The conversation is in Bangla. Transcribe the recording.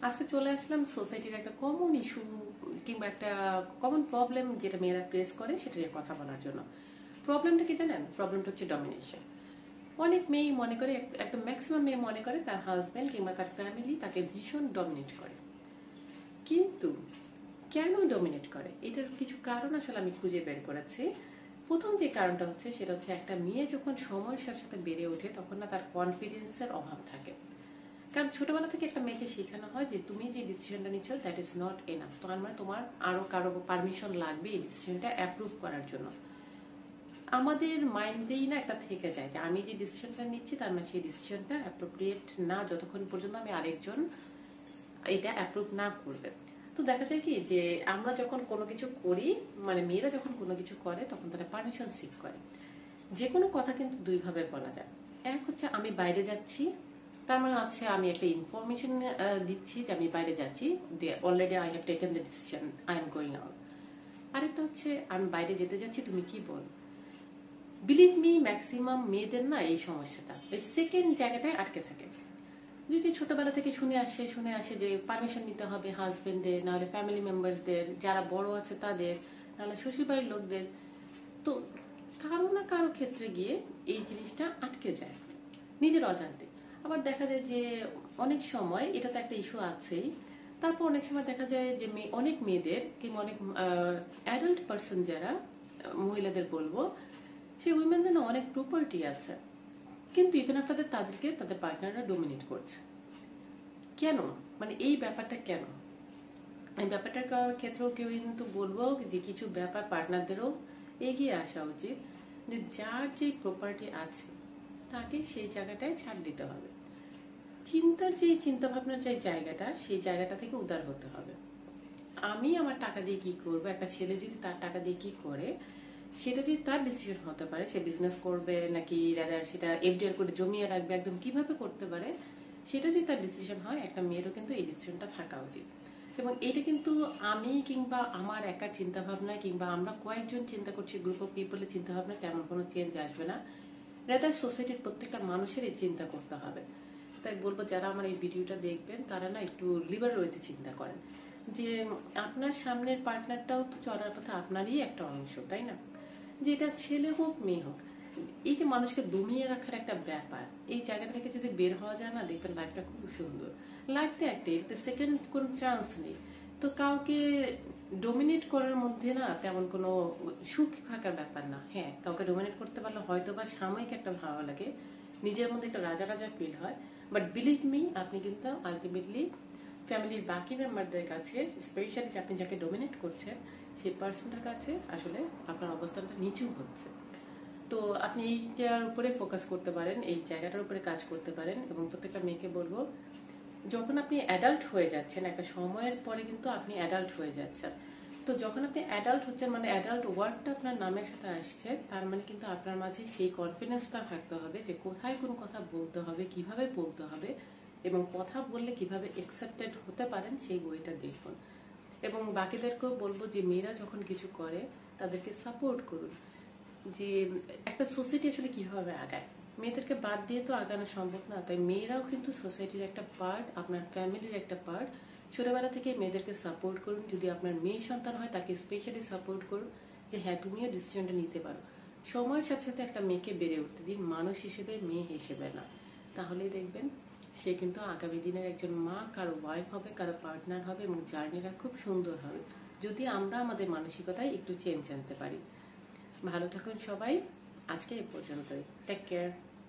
আজকে চলে আসলাম সোসাইটির একটা কমন ইস্যু কিংবা একটা কমন প্রবলেম যেটা মেয়েরা ফেস করে সেটা নিয়ে কথা বলার জন্য। প্রবলেমটা কি জানেন? প্রবলেমটা হচ্ছে ডমিনেশন। অনেক মেয়ে মনে করে, একদম ম্যাক্সিমাম মেয়ে মনে করে তার হাজব্যান্ড কিংবা তার ফ্যামিলি তাকে ভীষণ ডমিনেট করে। কিন্তু কেন ডমিনেট করে এটার কিছু কারণ আসলে আমি খুঁজে বের করেছি। প্রথম যে কারণটা হচ্ছে সেটা হচ্ছে একটা মেয়ে যখন সময়ের সাথে সাথে বেড়ে ওঠে তখন না তার কনফিডেন্সের অভাব থাকে। কারণ ছোটবেলা থেকে একটা মেয়েকে শেখানো হয় যে তুমি যে ডিসিশনটা নিচ্ছ দ্যাট ইজ নট এনাফ, তার মানে তোমার আরো কারো পারমিশন লাগবে এই ডিসিশনটা অ্যাপ্রুভ করার জন্য। আমাদের মাইন্ডেই না একটা থেকে যায় যে আমি যে ডিসিশনটা নিচ্ছি তার মানে সেই ডিসিশনটা অ্যাপ্রোপ্রিয়েট না যতক্ষণ পর্যন্ত আমি আরেকজন এটা অ্যাপ্রুভ না করবে। তো দেখা যায় কি যে আমরা যখন কোনো কিছু করি, মানে মেয়েরা যখন কোনো কিছু করে তখন তারা পারমিশন সিক করে। যে কোনো কথা কিন্তু দুই ভাবে বলা যায়। এক হচ্ছে আমি বাইরে যাচ্ছি, তার মানে হচ্ছে আমি একটা ইনফরমেশন দিচ্ছি যে আমি বাইরে যাচ্ছি, already I have taken the decision, I am going out. আরেকটা হচ্ছে আমি বাইরে যেতে যাচ্ছি, তুমি কি বল। বিলিভ মি, ম্যাক্সিমাম মেয়েদের না এই সমস্যাটা এই সেকেন্ড জায়গাটায় আটকে থাকে। যদি ছোটবেলা থেকে শুনে আসে যে পারমিশন নিতে হবে হাজবেন্ডের, নাহলে ফ্যামিলি মেম্বারসদের, যারা বড় আছে তাদের, নাহলে শ্বশুরবাড়ির লোকদের। তো কারো না কারো ক্ষেত্রে গিয়ে এই জিনিসটা আটকে যায় নিজের অজান্তে। আবার দেখা যায় যে অনেক সময় এটা তো একটা ইস্যু আছেই, তারপর অনেক সময় দেখা যায় যে অনেক মেয়েদের কিংবা অনেক অ্যাডাল্ট পার্সন যারা মহিলাদের বলবো, সেই উইমেনদের না অনেক প্রপার্টি আছে, কিন্তু ইভেন আপনাদের তাদেরকে তাদের পার্টনাররা ডোমিনেট করছে। কেন? মানে এই ব্যাপারটা কেন? এই ব্যাপারটার ক্ষেত্রেও কেউ কিন্তু বলবো যে কিছু ব্যাপার পার্টনারদেরও এগিয়ে আসা উচিত, যে যার যে প্রপার্টি আছে তাকে সেই জায়গাটায় ছাড় দিতে হবে। চিন্তা ভাবনার যে জায়গাটা, সেই জায়গাটা থেকে উদার হতে হবে। আমি আমার টাকা দিয়ে কি করব, একটা ছেলে যদি তার টাকা দিয়ে কি করে সেটা যদি তার ডিসিশন হতে পারে, সে বিজনেস করবে নাকি রাদার সেটা এফডিআর করে জমিয়ে রাখবে, একদম কিভাবে করতে পারে সেটা যদি তার ডিসিশন হয়, একটা মেয়েরও কিন্তু এই ডিসিশনটা থাকা উচিত। এবং এটা কিন্তু আমি কিংবা আমার একার চিন্তা ভাবনায় কিংবা আমরা কয়েকজন চিন্তা করছি, গ্রুপ অফ পিপলের চিন্তা ভাবনায় তেমন কোনো চেঞ্জ আসবে না। রাদার সোসাইটির প্রত্যেকটা মানুষের এই চিন্তা করতে হবে। তাই বলবো যারা আমার এই ভিডিওটা দেখবেন তারা না একটু লিবারেল ওয়েতে চিন্তা করেন, যে আপনার সামনের পার্টনারটাও তো চলার পথে আপনারই একটা অংশ, তাই না? যে এটা ছেলে হোক মেয়ে হোক, এই যে মানুষকে দমিয়ে রাখার একটা ব্যাপার, এই জায়গাটা থেকে যদি বের হওয়া যায় না, দেখবেন লাইফটা খুব সুন্দর। লাইফটা একটাই, এতে সেকেন্ড কোনো চান্স নেই। তো কাউকে ডোমিনেট করার মধ্যে না তেমন কোনো সুখ থাকার ব্যাপার না। হ্যাঁ, কাউকে ডোমিনেট করতে পারলে হয়তো বা সাময়িক একটা ভালো লাগে, নিজের মধ্যে একটা রাজা রাজা ফিল হয়, বাট বিলিভ মি আপনি কিন্তু আলটিমেটলি ফ্যামিলির বাকি মেম্বারদের কাছে, স্পেশালি আপনি যাকে ডোমিনেট করছেন সেই পার্সনটার কাছে আসলে আপনার অবস্থানটা নিচু হচ্ছে। তো আপনি এইটার উপরে ফোকাস করতে পারেন, এই জায়গাটার উপরে কাজ করতে পারেন। এবং প্রত্যেকটা মেয়েকে বলবো, যখন আপনি অ্যাডাল্ট হয়ে যাচ্ছেন একটা সময়ের পরে কিন্তু আপনি অ্যাডাল্ট হয়ে যাচ্ছেন। তো যখন আপনি অ্যাডাল্ট হচ্ছেন, মানে অ্যাডাল্ট ওয়ার্ডটা আপনার নামের সাথে আসছে, তার মানে কিন্তু আপনার মাঝে সেই কনফিডেন্সটা থাকতে হবে যে কোথায় কোন কথা বলতে হবে, কিভাবে বলতে হবে, এবং কথা বললে কিভাবে একসেপ্টেড হতে পারেন সেই বইটা দেখুন। এবং বাকিদেরকেও বলবো যে মেয়েরা যখন কিছু করে তাদেরকে সাপোর্ট করুন। যে একটা সোসাইটি আসলে কিভাবে আগায়, মেয়েদেরকে বাদ দিয়ে তো আগানো সম্ভব না। তাই মেয়েরাও কিন্তু সোসাইটির একটা পার্ট, আপনার ফ্যামিলির একটা পার্ট। ছোটবেলা থেকে মেয়েদেরকে সাপোর্ট করুন। যদি আপনার মেয়ে সন্তান হয় তাকে স্পেশালি সাপোর্ট করুন যে হ্যাঁ তুমিও ডিসিশনটা নিতে পারো। সময়ের সাথে সাথে একটা মেয়েকে বেড়ে উঠতে দিন, মানুষ হিসেবে, মেয়ে হিসেবে না। তাহলেই দেখবেন সে কিন্তু আগামী দিনের একজন মা, কারো ওয়াইফ হবে, কারো পার্টনার হবে, এবং জার্নিটা খুব সুন্দর হবে যদি আমরা আমাদের মানসিকতায় একটু চেঞ্জ আনতে পারি। ভালো থাকুন সবাই, আজকে এ পর্যন্তই। Take care.